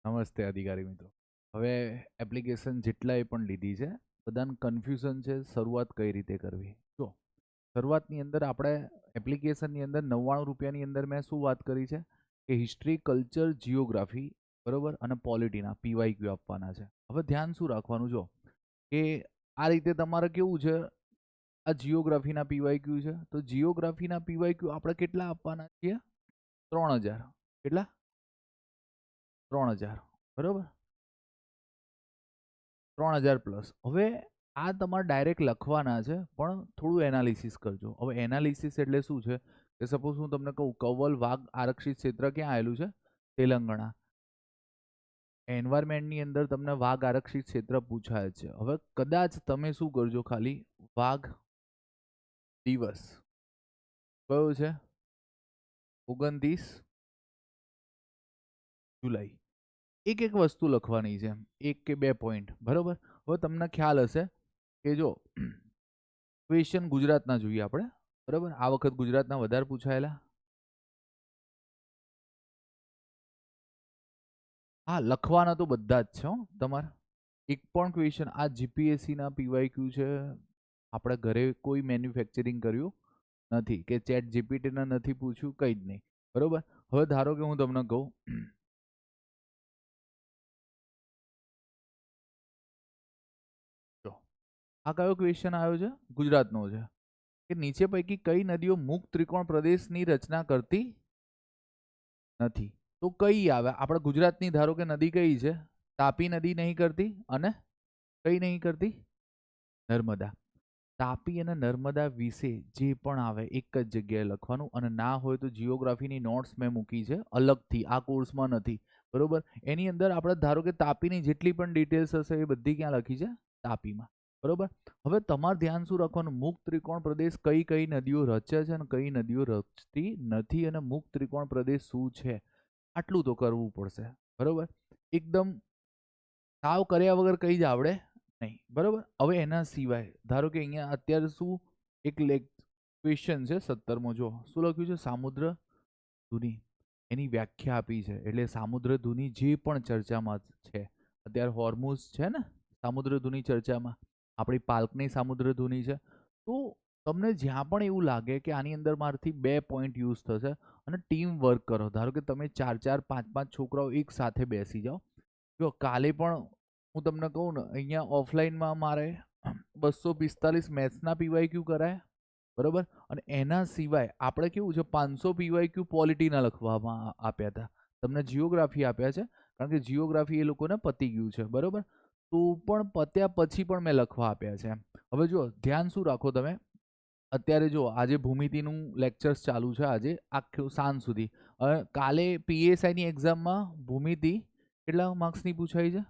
નમસ્તે અધિકારી મિત્રો. હવે એપ્લિકેશન જેટલાએ પણ લીધી છે બધાને કન્ફ્યુઝન છે શરૂઆત કઈ રીતે કરવી. જો શરૂઆતની અંદર આપણે એપ્લિકેશનની અંદર 99 રૂપિયાની અંદર મેં શું વાત કરી છે કે હિસ્ટ્રી, કલ્ચર, જીઓગ્રાફી બરોબર અને પોલિટીના પીવાયક્યુ આપવાના છે. હવે ધ્યાન શું રાખવાનું જો કે આ રીતે તમારે કેવું છે, આ જીઓગ્રાફીના પીવાયક્યુ છે તો જીઓગ્રાફીના પીવાયક્યુ આપણે કેટલા આપવાના છીએ? 3000. કેટલા? 3000 બરોબર, 3000 પ્લસ. હવે આ તમારે ડાયરેક્ટ લખવાના છે પણ થોડું એનાલિસિસ કરજો. હવે એનાલિસિસ એટલે શું છે કે સપોઝ હું તમને કહું કવ્વલ વાઘ આરક્ષિત ક્ષેત્ર ક્યાં આવેલું છે? તેલંગાણા. એન્વાયરમેન્ટની અંદર તમને વાઘ આરક્ષિત ક્ષેત્ર પૂછાય છે. હવે કદાચ તમે શું કરજો, ખાલી વાઘ દિવસ કયો છે? 29 જુલાઈ. એક એક વસ્તુ લખવાની છે, એક કે બે પોઈન્ટ બરોબર. હવે તમને ખ્યાલ હશે કે જો ક્વેશ્ચન ગુજરાતના જોઈએ આપણે બરોબર. આ વખત ગુજરાતના વધારે પૂછાયેલા. હા, લખવાના તો બધા જ છે તમારે. એક પણ ક્વેશ્ચન આ જીપીએસસીના પીવાયક્યુ છે. આપણે ઘરે કોઈ મેન્યુફેક્ચરિંગ કર્યું નથી કે ચેટ જીપીટીને નથી પૂછ્યું, કંઈ જ નહીં બરોબર. હવે ધારો કે હું તમને કહું આ કયો ક્વેશ્ચન આવ્યો છે? ગુજરાતનો છે કે નીચે પૈકી કઈ નદીઓ મુક્ત ત્રિકોણ પ્રદેશની રચના કરતી નથી? તો કઈ આવે? આપણે ગુજરાતની ધારો કે નદી કઈ છે? તાપી નદી નહીં કરતી અને કઈ નહીં કરતી? નર્મદા. તાપી અને નર્મદા વિશે જે પણ આવે એક જ જગ્યાએ લખવાનું, અને ના હોય તો જીઓગ્રાફીની નોટ્સ મેં મૂકી છે અલગથી, આ કોર્સમાં નથી બરોબર. એની અંદર આપણે ધારો કે તાપીની જેટલી પણ ડિટેલ્સ હશે એ બધી ક્યાં લખી છે? તાપીમાં બરોબર. હવે તમારે ધ્યાન શું રાખવાનું? મુક્ત ત્રિકોણ પ્રદેશ કઈ કઈ નદીઓ રચે છે અને કઈ નદીઓ રચતી નથી, અને મુક્ત ત્રિકોણ પ્રદેશ શું છે આટલું તો કરવું પડશે બરોબર. એકદમ સાવ કર્યા વગર કઈ જ આવડે નહીં બરોબર. હવે એના સિવાય ધારો કે અહીંયા અત્યારે શું એક ક્વેશ્ચન છે 17મો, જો શું લખ્યું છે? સામુદ્ર ધુની એની વ્યાખ્યા આપી છે. એટલે સામુદ્ર ધુની જે પણ ચર્ચામાં છે અત્યારે, હોર્મુઝ છે ને સામુદ્ર ધુની ચર્ચામાં, આપણી પાલ્કની સામુદ્ર ધુની છે. તો તમને જ્યાં પણ એવું લાગે કે આની અંદર મારાથી 2 પોઈન્ટ યુઝ થશે અને ટીમ વર્ક કરો, ધારો કે તમે 4 4 5 5 છોકરાઓ એક સાથે બેસી જાઓ. જો કાલે પણ હું તમને કહું ને, અહીંયા ઓફલાઈનમાં મારે 245 મેથ્સના પીવાયક્યુ કરાય બરોબર. અને એના સિવાય આપણે કેવું છે 500 પીવાયક્યુ પોલિટીના લખવામાં આપ્યા હતા. તમને જીઓગ્રાફી આપ્યા છે કારણ કે જીઓગ્રાફી એ લોકોને પતી ગયું છે બરોબર. તો પણ પત્યા પછી પણ મેં લખવા આપ્યા છે. હવે જો ધ્યાન શું રાખો તમે, અત્યારે જો આજે ભૂમિતિનું લેક્ચર્સ ચાલુ છે આજે આખું સાંજ સુધી. હવે કાલે પીએસઆઈની એક્ઝામમાં ભૂમિતિ કેટલા માર્ક્સની પૂછાઈ છે?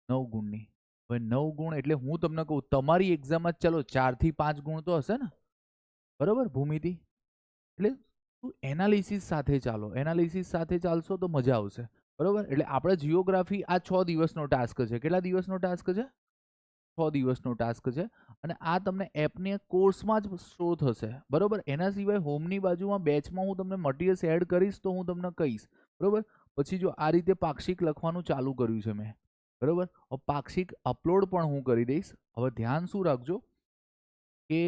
9 ગુણની. હવે 9 ગુણ એટલે હું તમને કહું તમારી એક્ઝામમાં ચાલો 4 થી 5 ગુણ તો હશે ને બરોબર ભૂમિતિ. એટલે એનાલિસિસ સાથે ચાલો, એનાલિસિસ સાથે ચાલશો તો મજા આવશે બરોબર. એટલે આપણે જીઓગ્રાફી આ 6 દિવસનો ટાસ્ક છે. કેટલા દિવસનો ટાસ્ક છે? 6 દિવસનો ટાસ્ક છે. અને આ તમને એપને કોર્સમાં જ શો થશે બરોબર. એના સિવાય હોમની બાજુમાં બેચમાં હું તમને મટીરિયલ્સ એડ કરીશ તો હું તમને કહીશ બરોબર. પછી જો આ રીતે પાક્ષિક લખવાનું ચાલુ કર્યું છે મેં બરોબર. પાક્ષિક અપલોડ પણ હું કરી દઈશ. હવે ધ્યાન શું રાખજો કે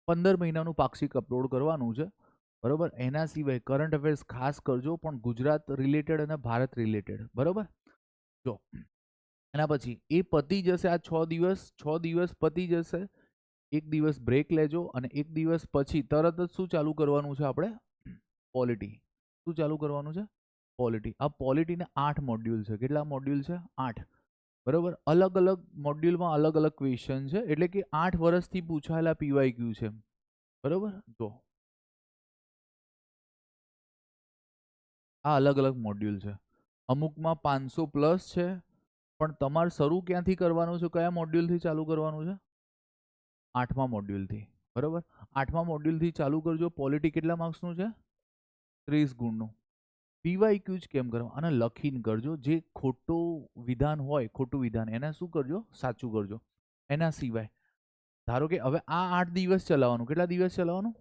15 મહિનાનું પાક્ષિક અપલોડ કરવાનું છે બરોબર. એના સિવાય કરંટ અફેર્સ ખાસ કરજો, પણ ગુજરાત રિલેટેડ અને ભારત રિલેટેડ બરોબર. જો એના પછી એ પતી જશે, આ 6 દિવસ પતી જશે. એક દિવસ બ્રેક લેજો અને એક દિવસ પછી તરત જ શું ચાલુ કરવાનું છે આપણે? પોલિટી. શું ચાલુ કરવાનું છે? પોલિટી. આ પોલિટીના 8 મોડ્યુલ છે. કેટલા મોડ્યુલ છે? 8 બરોબર. અલગ અલગ મોડ્યુલમાં અલગ અલગ ક્વેશ્ચન છે, એટલે કે 8 વર્ષથી પૂછાયેલા પીવાયક્યુ છે બરોબર. જો આ અલગ અલગ મોડ્યુલ છે, અમુકમાં 500 પ્લસ છે. પણ તમારે શરૂ ક્યાંથી કરવાનું છે? કયા મોડ્યુલથી ચાલુ કરવાનું છે? 8મા મોડ્યુલથી બરોબર. 8મા મોડ્યુલથી ચાલુ કરજો. પોલિટી કેટલા માર્ક્સનું છે? 30 ગુણનું. પીવાયક્યુ જ કેમ કરવા અને લખીને કરજો. જે ખોટું વિધાન હોય, ખોટું વિધાન એને શું કરજો? સાચું કરજો. એના સિવાય ધારો કે હવે આ 8 દિવસ ચલાવવાનું. કેટલા દિવસ ચલાવવાનું?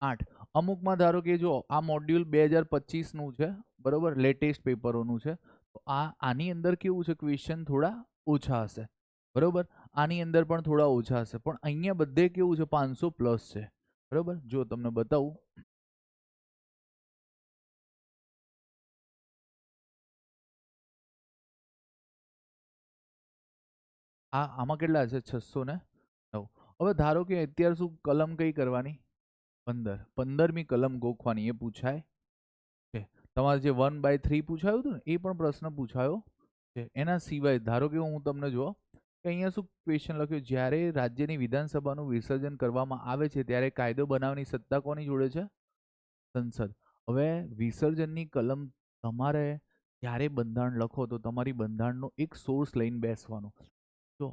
8. અમુકમાં ધારો કે જો આ મોડ્યુલ 2025નું છે બરોબર, લેટેસ્ટ પેપરોનું છે. તો આની અંદર કેવું છે, ક્વેશ્ચન થોડા ઓછા હશે, બરોબર. આની અંદર પણ થોડા ઓછા હશે, પણ અહીંયા બધે કેવું છે 500+ છે, બરોબર. જો તમને બતાવું, આમાં કેટલા છે, 609. હવે ધારો કે અત્યાર શું કલમ કઈ કરવાની, 15મી કલમ ગોખવાની, એ પૂછાય છે. તમારે જે 1/3 પૂછાયું હતું ને, એ પણ પ્રશ્ન પૂછાયો છે. એના સિવાય ધારો કે હું તમને જો કે અહીંયા શું ક્વેશ્ચન લખ્યું, જ્યારે રાજ્યની વિધાનસભાનું વિસર્જન કરવામાં આવે છે ત્યારે કાયદો બનાવવાની સત્તા કોની જોડે છે, સંસદ. હવે વિસર્જનની કલમ તમારે જ્યારે બંધારણ લખો તો તમારી બંધારણનો એક સોર્સ લઈને બેસવાનો. જો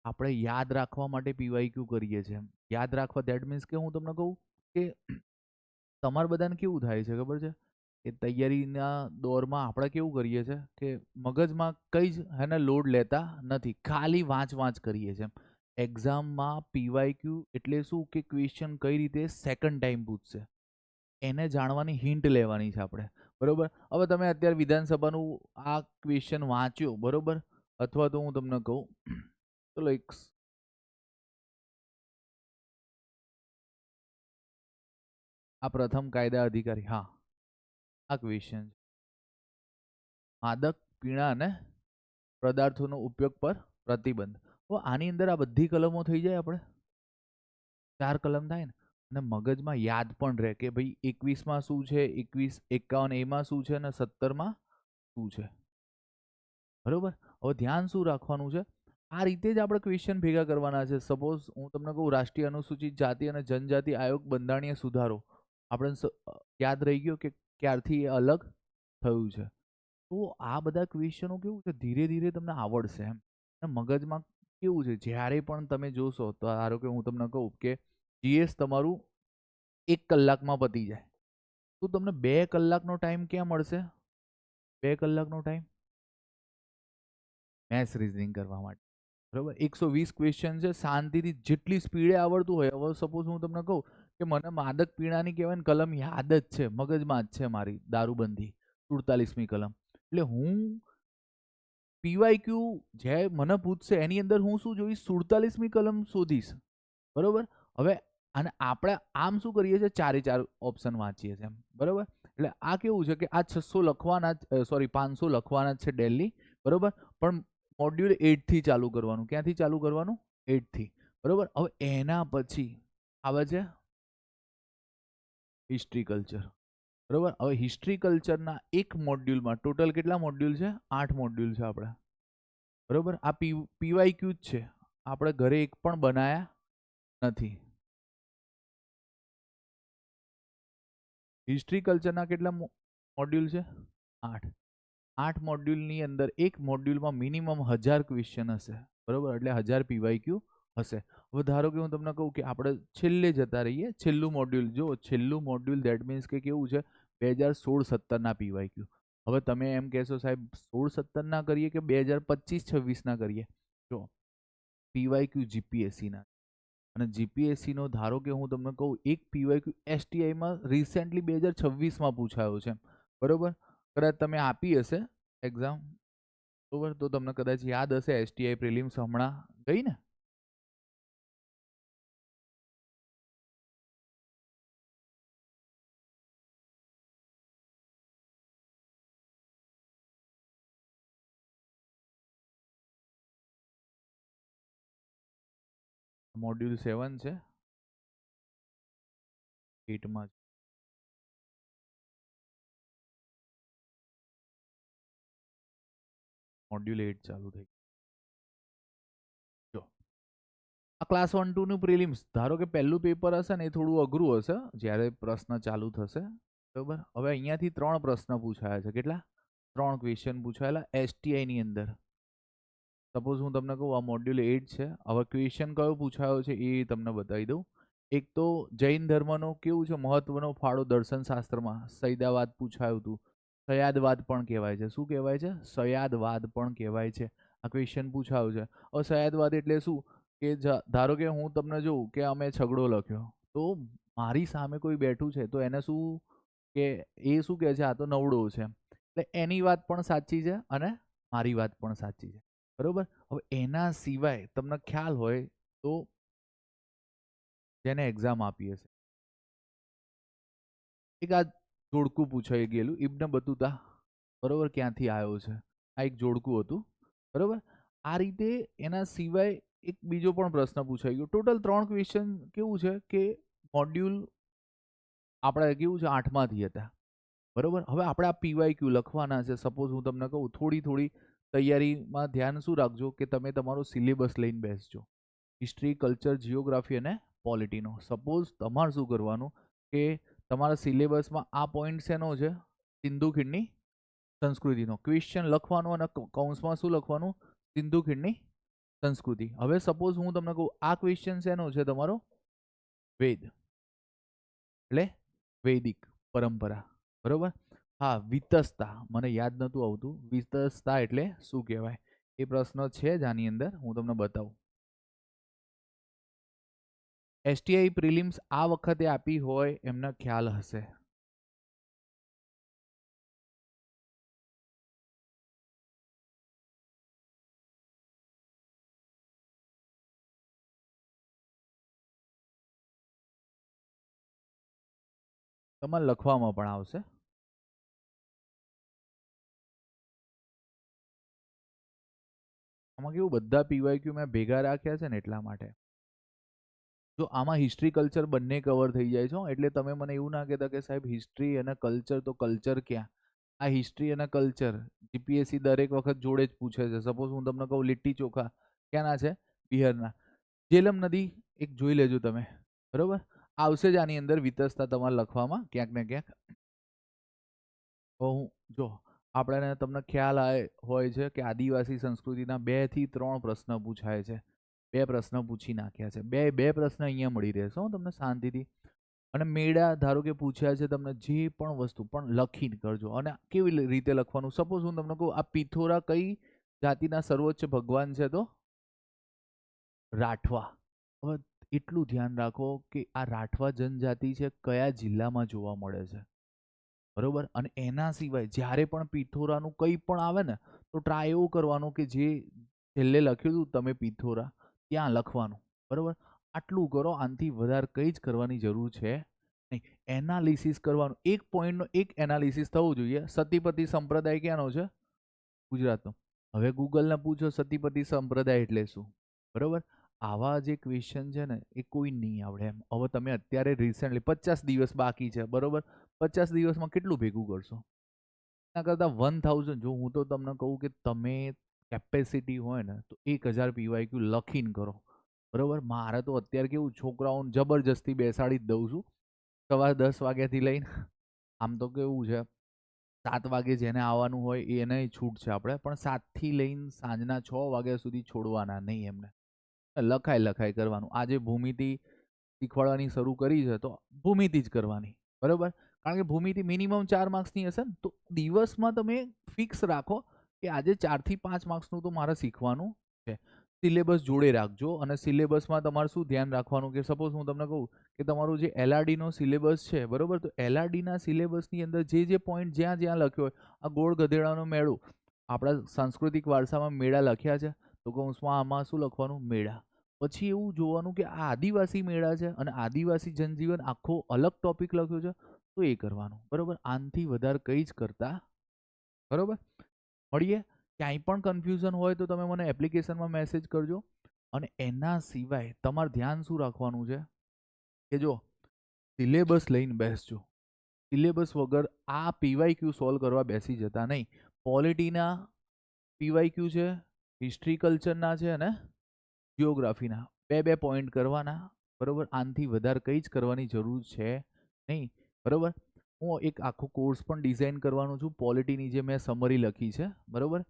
આપણે યાદ રાખવા માટે પીવાયક્યુ કરીએ છીએ, યાદ રાખવા દેટ મીન્સ કે હું તમને કહું કે તમારે બધાને કેવું થાય છે ખબર છે કે તૈયારીના દોરમાં આપણે કેવું કરીએ છીએ કે મગજમાં કઈ જ હેને લોડ લેતા નથી, ખાલી વાંચ કરીએ છીએ. એક્ઝામમાં પીવાયક્યુ એટલે શું કે ક્વેશ્ચન કઈ રીતે સેકન્ડ ટાઈમ પૂછશે એને જાણવાની હિન્ટ લેવાની છે આપણે, બરોબર. હવે તમે અત્યારે વિધાનસભાનું આ ક્વેશ્ચન વાંચ્યો, બરોબર, અથવા તો હું તમને કહું, ચલો આ પ્રથમ કાયદા અધિકારી, હા આ ક્વેશ્ચન માદક પીણા અને પદાર્થોનો ઉપયોગ પર પ્રતિબંધ. તો આની અંદર આ બધી કલમો થઈ જાય, આપણે 4 કલમ થાય ને, અને મગજમાં યાદ પણ રહે કે ભાઈ 21માં શું છે, 21 51 એમાં શું છે અને 17માં શું છે, બરોબર. હવે ધ્યાન શું રાખવાનું છે, આ રીતે જ આપણે ક્વેશ્ચન ભેગા કરવાના છે. સપોઝ હું તમને કહું રાષ્ટ્રીય અનુસૂચિત જાતિ અને જનજાતિ આયોગ બંધારણીય સુધારો, આપણે યાદ રહી ગયો કે ક્યારથી એ અલગ થયું છે. તો આ બધા ક્વેશ્ચનો કેવું છે ધીરે ધીરે તમને આવડશે એમ, અને મગજમાં કેવું છે જ્યારે પણ તમે જોશો તો ધારો કે હું તમને કહું કે જીએસ તમારું 1 કલાકમાં પતી જાય, તો તમને 2 કલાકનો ટાઈમ ક્યાં મળશે, 2 કલાકનો ટાઈમ મેથ્સ રીઝનિંગ કરવા માટે, બરાબર. 120 ક્વેશ્ચન છે, શાંતિથી જેટલી સ્પીડે આવડતું હોય. હવે સપોઝ હું તમને કહું કે મને માદક પીણાની કહેવાય ને કલમ યાદ જ છે, મગજમાં જ છે મારી, દારૂબંધી 47મી કલમ. એટલે હું પીવાયક્યુ જે મને પૂછશે એની અંદર હું શું જોઈશ, 47મી કલમ શોધીશ, બરોબર. હવે અને આપણે આમ શું કરીએ છીએ, 4 ઓપ્શન વાંચીએ છીએ, બરોબર. એટલે આ કેવું છે કે આ 600 લખવાના, સોરી 500 લખવાના છે ડેલી, બરોબર. પણ મોડ્યુલ 8 થી ચાલુ કરવાનું, ક્યાંથી ચાલુ કરવાનું, 8 થી, બરોબર. હવે એના પછી આવે છે હિસ્ટ્રી કલ્ચર, બરોબર. હવે હિસ્ટ્રી કલ્ચરના એક મોડ્યુલમાં ટોટલ કેટલા મોડ્યુલ છે, 8 મોડ્યુલ છે આપણે, બરોબર. આ પીવાયક્યુ જ છે, આપણે ઘરે એક પણ બનાયા નથી. હિસ્ટ્રી કલ્ચરના કેટલા મોડ્યુલ છે, 8. 8 મોડ્યુલની અંદર એક મોડ્યુલમાં મિનિમમ 1000 ક્વેશ્ચન હશે, બરોબર. એટલે 1000 પીવાયક્યુ હશે. હવે ધારો કે હું તમને કહું કે આપણે છેલ્લે જતા રહીએ, છેલ્લું મોડ્યુલ, જો છેલ્લું મોડ્યુલ દેટ મીન્સ કે કેવું છે 2016-17ના પીવાયક્યુ. હવે તમે એમ કહેશો સાહેબ 16-17ના કરીએ કે 2025-26ના કરીએ, જો પીવાયક્યુ જીપીએસસીના, અને જીપીએસસીનો ધારો કે હું તમને કહું એક પીવાયક્યુ એસટીઆઈમાં રિસેન્ટલી 2026માં પૂછાયો છે, બરોબર. કદાચ તમે આપી હશે એક્ઝામ, બરોબર, તો તમને કદાચ યાદ હશે, એસટીઆઈ પ્રિલિમ્સ હમણાં ગઈ ને, મોડ્યુલ 7 છે, 8માં મોડ્યુલ 8 ચાલુ થઈ. જો આ ક્લાસ 1-2નું પ્રિલિમ્સ, ધારો કે પહેલું પેપર હશે ને એ થોડું અઘરું હશે જ્યારે પ્રશ્ન ચાલુ થશે, બરોબર. હવે અહીંયાથી 3 પ્રશ્ન પૂછાયા છે, કેટલા, 3 ક્વેશ્ચન પૂછાયેલા એસટીઆઈની અંદર. સપોઝ હું તમને કહું આ મોડ્યુલ 8 છે. હવે ક્વેશ્ચન કયો પૂછાયો છે એ તમને બતાવી દઉં. એક તો જૈન ધર્મનો કેવું છે મહત્વનો ફાળો દર્શનશાસ્ત્રમાં, સૈદાવાદ પૂછાયું હતું. સયાદવાદ પણ કહેવાય છે, શું કહેવાય છે, સયાદવાદ પણ કહેવાય છે. આ ક્વેશ્ચન પૂછાયું છે. હવે સયાદવાદ એટલે શું કે ધારો કે હું તમને જોઉં કે અમે છગડો લખ્યો, તો મારી સામે કોઈ બેઠું છે તો એને શું કે એ શું કહે છે, આ તો નવડો છે, એટલે એની વાત પણ સાચી છે અને મારી વાત પણ સાચી છે, બરોબર. હવે એના સિવાય તમને ખ્યાલ હોય તો જેને એક્ઝામ આપી હશે, એક આ જોડકું પૂછાઈ ગયેલું ઇબ્ન બતુતા, બરોબર, ક્યાંથી આવ્યો છે, આ એક જોડકું હતું, બરોબર. આ રીતે એના સિવાય એક બીજો પણ પ્રશ્ન પૂછાઈ ગયો. ટોટલ 3 ક્વેશ્ચન કેવું છે કે મોડ્યુલ આપણે કેવું છે 8માંથી હતા, બરોબર. હવે આપણે આ પીવાયક્યુ લખવાના છે. સપોઝ હું તમને કહું થોડી થોડી તૈયારીમાં ધ્યાન શું રાખજો કે તમે તમારો સિલેબસ લઈને બેસજો, હિસ્ટ્રી, કલ્ચર, જીઓગ્રાફી અને પોલિટીનો. સપોઝ તમારે શું કરવાનું કે તમારા સિલેબસમાં આ પોઈન્ટ શેનો છે, સિંધુ ખીણની સંસ્કૃતિનો ક્વેશ્ચન લખવાનો અને કૌંસમાં શું લખવાનું, સિંધુ ખીણની સંસ્કૃતિ. હવે સપોઝ હું તમને કહું આ ક્વેશ્ચન શેનો છે તમારો, વેદ એટલે વૈદિક પરંપરા, બરોબર. હા, વિતસ્તા મને યાદ નહોતું આવતું, વિતસ્તા એટલે શું કહેવાય, એ પ્રશ્ન છે જ આની અંદર, હું તમને બતાવું. એસટીઆઈ પ્રિલિમ્સ આ વખતે આપી હોય એમને ખ્યાલ હશે. તમારે લખવામાં પણ આવશે. આમાં કેવું બધા પીવાયક્યુ મેં ભેગા રાખ્યા છે ને એટલા માટે. જો આમાં હિસ્ટ્રી કલ્ચર બંને કવર થઈ જાય છે, એટલે તમે મને એવું ના કહેતા કે સાહેબ હિસ્ટ્રી અને કલ્ચર, તો કલ્ચર ક્યાં, આ હિસ્ટ્રી અને કલ્ચર જીપીએસસી દરેક વખત જોડે જ પૂછે છે. સપોઝ હું તમને કહું લીટ્ટી ચોખા ક્યાંના છે, બિહારના. જેલમ નદી એક જોઈ લેજો તમે, બરોબર. આવશે જ આની અંદર વિતસ્તા તમારે લખવામાં ક્યાંક ને ક્યાંક. હું જો આપણે તમને ખ્યાલ હોય છે કે આદિવાસી સંસ્કૃતિના 2 થી 3 પ્રશ્ન પૂછાય છે. 2 પ્રશ્ન પૂછી નાખ્યા છે. બે પ્રશ્ન અહીંયા મળી રહેશે હો તમને શાંતિથી. અને મેળા ધારો કે પૂછ્યા છે તમને, જે પણ વસ્તુ પણ લખીને કરજો. અને કેવી રીતે લખવાનું, સપોઝ હું તમને કહું આ પિથોરા કઈ જાતિના સર્વોચ્ચ ભગવાન છે, તો રાઠવા. હવે એટલું ધ્યાન રાખો કે આ રાઠવા જનજાતિ છે કયા જિલ્લામાં જોવા મળે છે, બરોબર. અને એના સિવાય જ્યારે પણ પિથોરાનું કંઈ પણ આવે ને તો ટ્રાય એવું કરવાનું કે જે છેલ્લે લખ્યું હતું તમે પિથોરા ત્યાં લખવાનું, બરોબર. આટલું કરો, આનાથી વધારે કંઈ જ કરવાની જરૂર છે નહીં. એનાલિસિસ કરવાનું, એક પોઈન્ટનો એક એનાલિસિસ થવું જોઈએ. સતીપતિ સંપ્રદાય ક્યાંનો છે, ગુજરાતનો. હવે ગૂગલને પૂછો સતીપતિ સંપ્રદાય એટલે શું, બરોબર. આવા જે ક્વેશ્ચન છે ને એ કોઈ નહીં આવડે એમ. હવે તમે અત્યારે રિસેન્ટલી 50 દિવસ બાકી છે, બરોબર. 50 દિવસમાં કેટલું ભેગું કરશો, એના કરતાં 1000, જો હું તો તમને કહું કે તમે કેપેસિટી હોય ને તો 1000 પીવાયક્યુ લખીને કરો, બરોબર. મારે તો અત્યારે કેવું છોકરાઓને જબરજસ્તી બેસાડી જ દઉં છું સવારે 10 વાગ્યાથી લઈને. આમ તો કેવું છે 7 વાગે જેને આવવાનું હોય એને છૂટ છે આપણે, પણ 7થી લઈને સાંજના 6 વાગ્યા સુધી છોડવાના નહીં એમને. લખાય કરવાનું. આજે ભૂમિતિ શીખવાડવાની શરૂ કરી છે તો ભૂમિતિ જ કરવાની, બરોબર. કારણ કે ભૂમિતિ મિનિમમ 4 માર્ક્સની હશે ને, તો દિવસમાં તમે ફિક્સ રાખો કે આજે 4 થી 5 માર્ક્સનું તો મારે શીખવાનું છે. સિલેબસ જોડે રાખજો. અને સિલેબસમાં તમારે શું ધ્યાન રાખવાનું કે સપોઝ હું તમને કહું કે તમારું જે એલઆરડીનો સિલેબસ છે, બરોબર, તો એલઆરડીના સિલેબસની અંદર જે પોઈન્ટ જ્યાં જ્યાં લખ્યો હોય, આ ગોળ ગધેડાનો મેળો, આપણા સાંસ્કૃતિક વારસામાં મેળા લખ્યા છે, તો કૌંસમાં આમાં શું લખવાનું, મેળા. પછી એવું જોવાનું કે આ આદિવાસી મેળા છે અને આદિવાસી જનજીવન આખો અલગ ટોપિક લખ્યો છે, તો એ કરવાનું, બરોબર. આનાથી વધારે કંઈ જ કરતા, બરોબર. મળીએ. ક્યાંય પણ કન્ફ્યુઝન હોય તો તમે મને એપ્લિકેશનમાં મેસેજ કરજો. અને એના સિવાય તમારે ધ્યાન શું રાખવાનું છે કે જો સિલેબસ લઈને બેસજો. સિલેબસ વગર આ પીવાયક્યુ સોલ્વ કરવા બેસી જતા નહીં. પોલિટીના પીવાયક્યુ છે, હિસ્ટ્રી કલ્ચરના છે અને જીઓગ્રાફીના 2 પોઈન્ટ કરવાના, બરોબર. આનાથી વધારે કંઈ જ કરવાની જરૂર છે નહીં, બરોબર. હું એક આખો કોર્સ પણ ડિઝાઇન કરવાનો છું પોલિટીની, જે મેં સમરી લખી છે, બરોબર,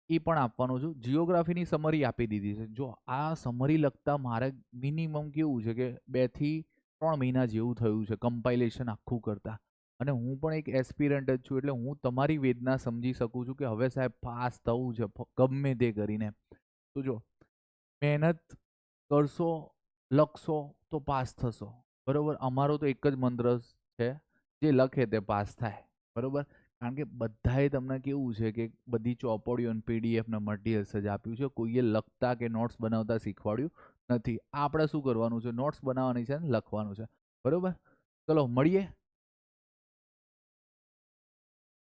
એ પણ આપવાનો છું. જીઓગ્રાફીની સમરી આપી દીધી છે. જો આ સમરી લખતા મારે મિનિમમ કેવું છે કે 2 થી 3 મહિના જેવું થયું છે કમ્પાઇલેશન આખું કરતા. અને હું પણ એક એસ્પિરન્ટ જ છું, એટલે હું તમારી વેદના સમજી શકું છું કે હવે સાહેબ પાસ થવું છે ગમે તે કરીને. તો જો મહેનત કરશો, લખશો તો પાસ થશો, બરોબર. અમારો તો એક જ મંત્ર છે, જે લખે તે પાસ થાય, બરોબર. કારણ કે બધાએ તમને કેવું છે કે બધી ચોપડીઓ અને પીડીએફ ને મટીરિયલ્સ જ આપ્યું છે, કોઈએ લખતા કે નોટ્સ બનાવતા શીખવાડ્યું નથી. આ આપણે શું કરવાનું છે, નોટ્સ બનાવવાની છે અને લખવાનું છે. બરોબર, ચલો મળીએ.